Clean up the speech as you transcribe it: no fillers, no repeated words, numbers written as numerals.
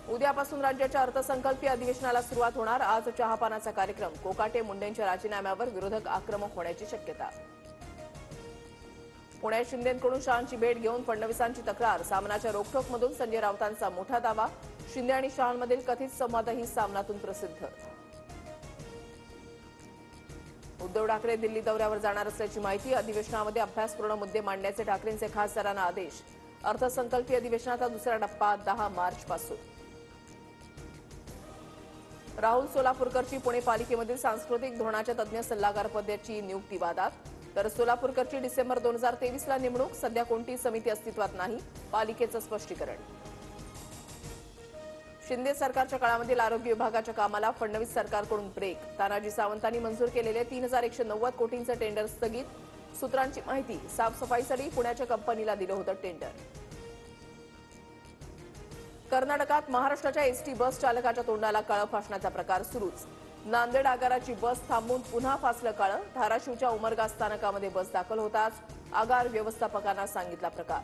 उद्यापासून राज्याच्या अर्थसंकल्पीय अधिवेशनाला सुरुवात होणार। आज चहापानाचा कार्यक्रम। कोकाटे मुंडेंच्या राजीनाम्यावर विरोधक आक्रमक होण्याची शक्यता। पुण्यात शिंदेंकडून शहांची भेट घेऊन फडणवीसांची तक्रार। सामनाच्या रोखठोकमधून संजय राऊतांचा मोठा दावा। शिंदे आणि शहांमधील कथित संवादही सामनातून प्रसिद्ध। उद्धव ठाकरे दिल्ली दौऱ्यावर जाणार असल्याची माहिती। अधिवेशनामध्ये अभ्यासपूर्ण मुद्दे मांडण्याचे ठाकरेंचे खासदारांना आदेश। अर्थसंकल्पीय अधिवेशनाचा दुसरा टप्पा 10 मार्चपासून। राहुल सोलापूरकरची पुणे पालिकेमधील सांस्कृतिक धोरणाच्या तज्ज्ञ सल्लागार पदाची नियुक्ती वादात। तर सोलापूरकरची डिसेंबर 2023ला नेमणूक। सध्या कोणतीही समिती अस्तित्वात नाही, पालिकेचं स्पष्टीकरण। शिंदे सरकारच्या काळामधील आरोग्य विभागाच्या कामाला फडणवीस सरकारकडून ब्रेक। तानाजी सावंतांनी मंजूर केलेले 3190 कोटींचे टेंडर स्थगित। सूत्रांची माहिती, साफसफाईसाठी पुण्याच्या कंपनीला दिलं होतं टेंडर। कर्नाटकात महाराष्ट्राच्या एसटी बस चालकाच्या तोंडाला काळं फासण्याचा प्रकार सुरूच। नांदेड आगाराची बस थांबून पुन्हा फासलं काळं। धाराशिवच्या उमरगा स्थानकामध्ये बस दाखल होताच आगार व्यवस्थापकांना सांगितला प्रकार।